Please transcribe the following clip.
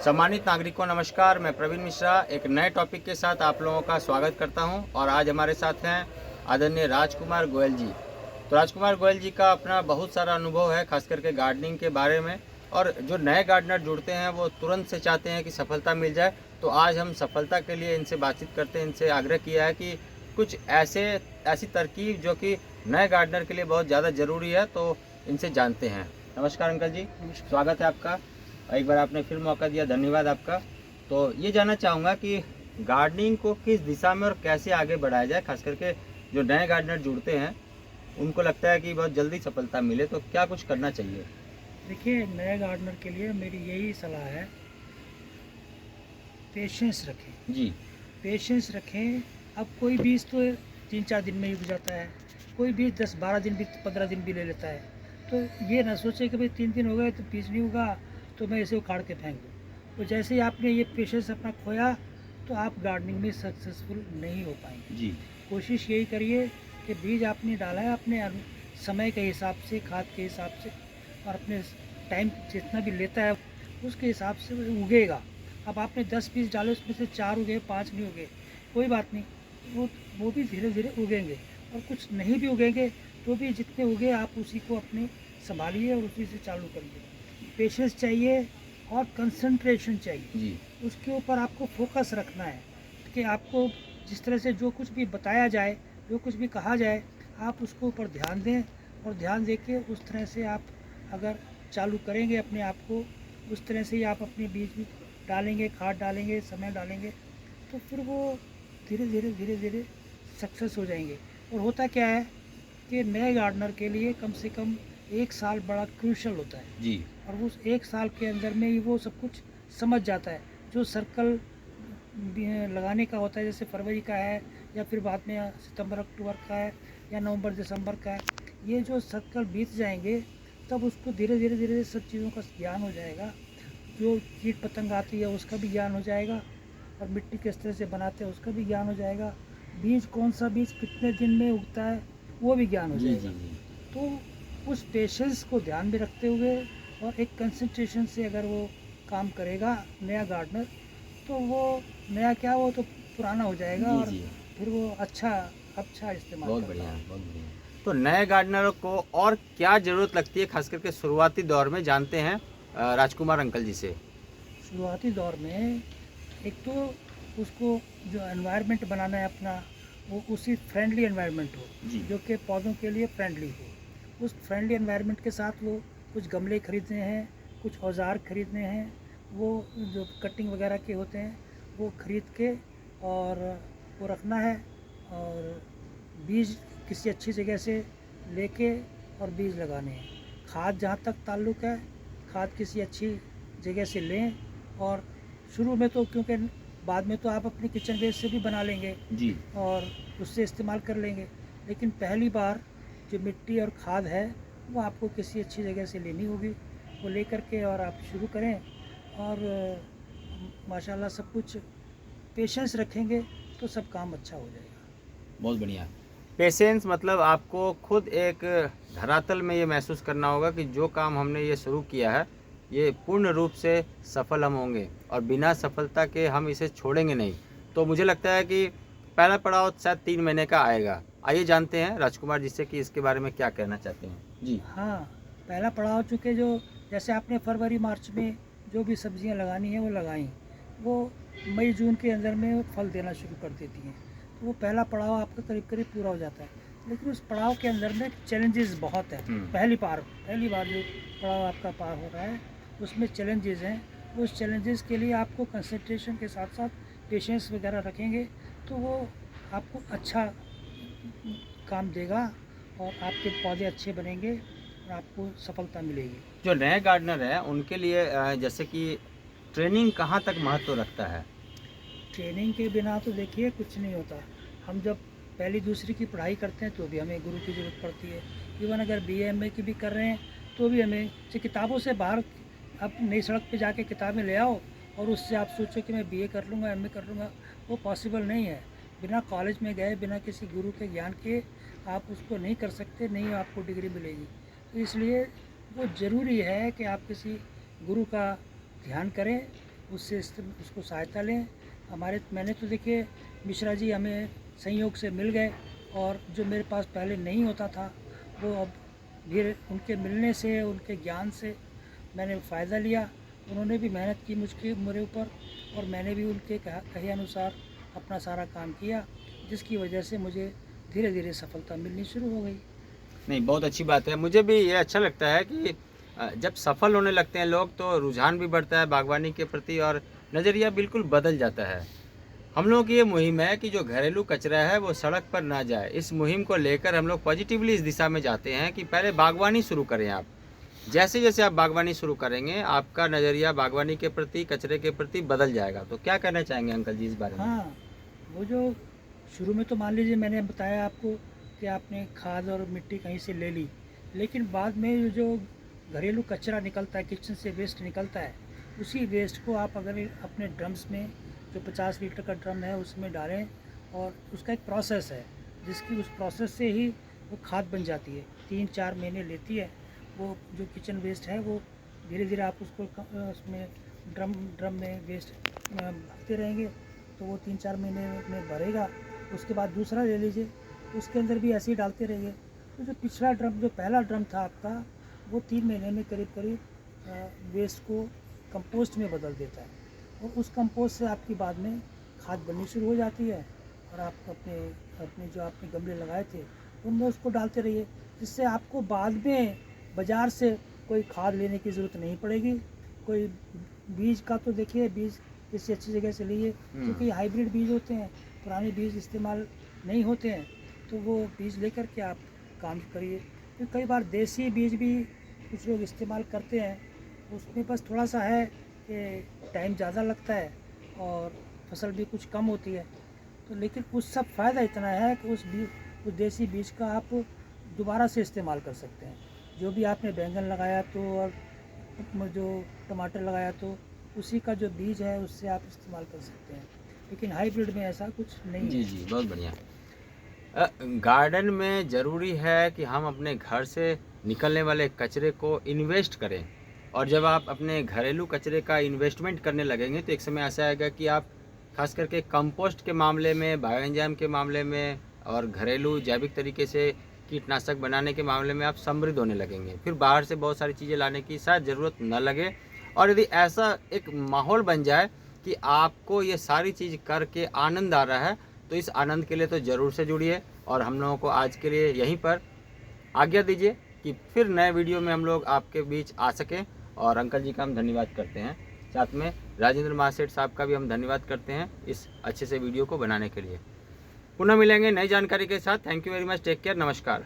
सम्मानित नागरिकों नमस्कार, मैं प्रवीण मिश्रा एक नए टॉपिक के साथ आप लोगों का स्वागत करता हूं और आज हमारे साथ हैं आदरणीय राजकुमार गोयल जी। तो राजकुमार गोयल जी का अपना बहुत सारा अनुभव है, खास करके गार्डनिंग के बारे में। और जो नए गार्डनर जुड़ते हैं वो तुरंत से चाहते हैं कि सफलता मिल जाए। तो आज हम सफलता के लिए इनसे बातचीत करते हैं, इनसे आग्रह किया है कि कुछ ऐसी तरकीब जो कि नए गार्डनर के लिए बहुत ज़्यादा ज़रूरी है, तो इनसे जानते हैं। नमस्कार अंकल जी, स्वागत है आपका। एक बार आपने फिर मौका दिया, धन्यवाद आपका। तो ये जानना चाहूँगा कि गार्डनिंग को किस दिशा में और कैसे आगे बढ़ाया जाए, खास करके जो नए गार्डनर जुड़ते हैं उनको लगता है कि बहुत जल्दी सफलता मिले, तो क्या कुछ करना चाहिए? देखिए, नए गार्डनर के लिए मेरी यही सलाह है, पेशेंस रखें। जी। पेशेंस रखें। अब कोई बीज तो 3-4 दिन में ही उग जाता है, कोई बीज 10-12 दिन भी 15 दिन भी ले लेता है। तो ये ना सोचे कि भाई 3 दिन हो गए तो बीज नहीं उगा तो मैं इसे उखाड़ के फेंक दूँ। तो जैसे ही आपने ये पेशेंस अपना खोया तो आप गार्डनिंग में सक्सेसफुल नहीं हो पाएंगे। जी। कोशिश यही करिए कि बीज आपने डाला है अपने समय के हिसाब से, खाद के हिसाब से और अपने टाइम जितना भी लेता है उसके हिसाब से वो उगेगा। अब आपने 10 बीज डाले, उसमें से 4 उगे, 5 नहीं उगे, कोई बात नहीं, वो भी धीरे धीरे उगेंगे। और कुछ नहीं भी उगेंगे तो भी जितने उगे आप उसी को अपने संभालिए और उसी से चालू करिए। पेशेंस चाहिए और कंसंट्रेशन चाहिए। जी। उसके ऊपर आपको फोकस रखना है कि आपको जिस तरह से जो कुछ भी बताया जाए, जो कुछ भी कहा जाए, आप उसको ऊपर ध्यान दें और ध्यान दे के उस तरह से आप अगर चालू करेंगे अपने आप को, उस तरह से ही आप अपने बीज भी डालेंगे, खाद डालेंगे, समय डालेंगे, तो फिर वो धीरे धीरे सक्सेस हो जाएंगे। और होता क्या है कि नए गार्डनर के लिए कम से कम 1 साल बड़ा क्रूशल होता है। जी। और उस 1 साल के अंदर में ही वो सब कुछ समझ जाता है। जो सर्कल लगाने का होता है, जैसे फरवरी का है या फिर बाद में सितंबर अक्टूबर का है या नवंबर दिसंबर का है, ये जो सर्कल बीत जाएंगे तब उसको धीरे धीरे सब चीज़ों का ज्ञान हो जाएगा। जो कीट पतंग आती है उसका भी ज्ञान हो जाएगा और मिट्टी किस तरह से बनाते हैं उसका भी ज्ञान हो जाएगा। बीज कौन सा बीज कितने दिन में उगता है वो भी ज्ञान हो जी। जाएगा। जी। जी। तो उस पेशेंस को ध्यान में रखते हुए और एक कंसंट्रेशन से अगर वो काम करेगा नया गार्डनर, तो वो नया क्या, वो तो पुराना हो जाएगा जी। और जी। फिर वो अच्छा इस्तेमाल बहुत करता बढ़िया, है। बहुत बढ़िया। तो नए गार्डनरों को और क्या ज़रूरत लगती है, खास करके शुरुआती दौर में, जानते हैं राजकुमार अंकल जी से। शुरुआती दौर में एक तो उसको जो एनवायरनमेंट बनाना है अपना, वो उसी फ्रेंडली एनवायरनमेंट हो जी। जो कि पौधों के लिए फ्रेंडली हो। उस फ्रेंडली एनवायरनमेंट के साथ वो कुछ गमले खरीदने हैं, कुछ औजार खरीदने हैं, वो जो कटिंग वगैरह के होते हैं वो खरीद के और वो रखना है। और बीज किसी अच्छी जगह से लेके और बीज लगाने हैं। खाद जहाँ तक ताल्लुक़ है, खाद किसी अच्छी जगह से लें। और शुरू में तो, क्योंकि बाद में तो आप अपने किचन वेस्ट से भी बना लेंगे जी। और उससे इस्तेमाल कर लेंगे, लेकिन पहली बार जो मिट्टी और खाद है वो आपको किसी अच्छी जगह से लेनी होगी। वो ले करके और आप शुरू करें और माशाल्लाह सब कुछ पेशेंस रखेंगे तो सब काम अच्छा हो जाएगा। बहुत बढ़िया। पेशेंस मतलब आपको खुद एक धरातल में ये महसूस करना होगा कि जो काम हमने ये शुरू किया है ये पूर्ण रूप से सफल हम होंगे और बिना सफलता के हम इसे छोड़ेंगे नहीं। तो मुझे लगता है कि पहला पड़ाव शायद 3 महीने का आएगा। आइए जानते हैं राजकुमार जी से कि इसके बारे में क्या कहना चाहते हैं। जी। हाँ, पहला पड़ाव चूँकि जो जैसे आपने फरवरी मार्च में जो भी सब्जियां लगानी हैं वो लगाई, वो मई जून के अंदर में फल देना शुरू कर देती हैं। तो वो पहला पड़ाव आपका करीब करीब पूरा हो जाता है। लेकिन उस पड़ाव के अंदर में चैलेंजेस बहुत हैं। पहली बार जो पड़ाव आपका पार हो रहा है उसमें चैलेंजेस हैं। उस चैलेंजेस के लिए आपको कंसंट्रेशन के साथ साथ पेशेंस वगैरह रखेंगे तो वो आपको अच्छा काम देगा और आपके पौधे अच्छे बनेंगे और आपको सफलता मिलेगी। जो नए गार्डनर हैं उनके लिए जैसे कि ट्रेनिंग कहाँ तक महत्व रखता है? ट्रेनिंग के बिना तो देखिए कुछ नहीं होता। हम जब पहली दूसरी की पढ़ाई करते हैं तो भी हमें गुरु की ज़रूरत पड़ती है। इवन अगर BA MA की भी कर रहे हैं तो भी हमें किताबों से बाहर, अब नई सड़क पे जाके किताबें ले आओ और उससे आप सोचो कि मैं BA कर लूँगा, MA कर लूँगा, वो पॉसिबल नहीं है। बिना कॉलेज में गए, बिना किसी गुरु के ज्ञान के आप उसको नहीं कर सकते, नहीं आपको डिग्री मिलेगी। तो इसलिए वो ज़रूरी है कि आप किसी गुरु का ध्यान करें उससे उसको सहायता लें। मैंने तो देखिए मिश्रा जी हमें संयोग से मिल गए, और जो मेरे पास पहले नहीं होता था वो अब धीरे उनके मिलने से, उनके ज्ञान से मैंने फ़ायदा लिया। उन्होंने भी मेहनत की मेरे ऊपर, और मैंने भी उनके कहे अनुसार अपना सारा काम किया, जिसकी वजह से मुझे धीरे धीरे सफलता मिलनी शुरू हो गई। नहीं, बहुत अच्छी बात है। मुझे भी ये अच्छा लगता है कि जब सफल होने लगते हैं लोग तो रुझान भी बढ़ता है बागवानी के प्रति और नज़रिया बिल्कुल बदल जाता है। हम लोगों की ये मुहिम है कि जो घरेलू कचरा है वो सड़क पर ना जाए। इस मुहिम को लेकर हम लोग पॉजिटिवली इस दिशा में जाते हैं कि पहले बागवानी शुरू करें आप। जैसे जैसे आप बागवानी शुरू करेंगे आपका नज़रिया बागवानी के प्रति, कचरे के प्रति बदल जाएगा। तो क्या कहना चाहेंगे अंकल जी इस बारे में? हाँ, वो जो शुरू में तो मान लीजिए मैंने बताया आपको कि आपने खाद और मिट्टी कहीं से ले ली, लेकिन बाद में जो घरेलू कचरा निकलता है, किचन से वेस्ट निकलता है, उसी वेस्ट को आप अगर अपने ड्रम्स में, जो 50 लीटर का ड्रम है उसमें डालें, और उसका एक प्रोसेस है जिसकी उस प्रोसेस से ही वो खाद बन जाती है। 3-4 महीने लेती है वो जो किचन वेस्ट है। वो धीरे धीरे आप उसको उसमें ड्रम में वेस्ट भरते रहेंगे तो वो 3-4 महीने में भरेगा। उसके बाद दूसरा ले लीजिए, उसके अंदर भी ऐसे ही डालते रहिए। तो जो पिछला ड्रम, जो पहला ड्रम था आपका, वो 3 महीने में करीब करीब वेस्ट को कंपोस्ट में बदल देता है, और उस कंपोस्ट से आपकी बाद में खाद बननी शुरू हो जाती है। और आप अपने जो आपने गमले लगाए थे उनमें उसको डालते रहिए, जिससे आपको बाद में बाज़ार से कोई खाद लेने की ज़रूरत नहीं पड़ेगी। कोई बीज का तो देखिए, बीज किसी अच्छी जगह से लीजिए, क्योंकि हाइब्रिड बीज होते हैं, पुराने बीज इस्तेमाल नहीं होते हैं, तो वो बीज लेकर के आप काम करिए। तो कई बार देसी बीज भी कुछ लोग इस्तेमाल करते हैं, उसमें बस थोड़ा सा है कि टाइम ज़्यादा लगता है और फसल भी कुछ कम होती है। तो लेकिन उस सब फ़ायदा इतना है कि उस देसी बीज का आप दोबारा से इस्तेमाल कर सकते हैं। जो भी आपने बैंगन लगाया तो, और जो टमाटर लगाया तो, उसी का जो बीज है उससे आप इस्तेमाल कर सकते हैं। लेकिन हाइब्रिड में ऐसा कुछ नहीं जी है। जी, बहुत बढ़िया। गार्डन में ज़रूरी है कि हम अपने घर से निकलने वाले कचरे को इन्वेस्ट करें, और जब आप अपने घरेलू कचरे का इन्वेस्टमेंट करने लगेंगे तो एक समय ऐसा आएगा कि आप खास करके कंपोस्ट के मामले में, बायोएंजाइम के मामले में और घरेलू जैविक तरीके से कीटनाशक बनाने के मामले में आप समृद्ध होने लगेंगे। फिर बाहर से बहुत सारी चीज़ें लाने की शायद ज़रूरत न लगे, और यदि ऐसा एक माहौल बन जाए कि आपको ये सारी चीज़ करके आनंद आ रहा है, तो इस आनंद के लिए तो ज़रूर से जुड़िए। और हम लोगों को आज के लिए यहीं पर आज्ञा दीजिए कि फिर नए वीडियो में हम लोग आपके बीच आ सकें। और अंकल जी का हम धन्यवाद करते हैं, साथ में राजेंद्र महासेठ साहब का भी हम धन्यवाद करते हैं इस अच्छे से वीडियो को बनाने के लिए। पुनः मिलेंगे नई जानकारी के साथ। Thank you very much, take care, नमस्कार।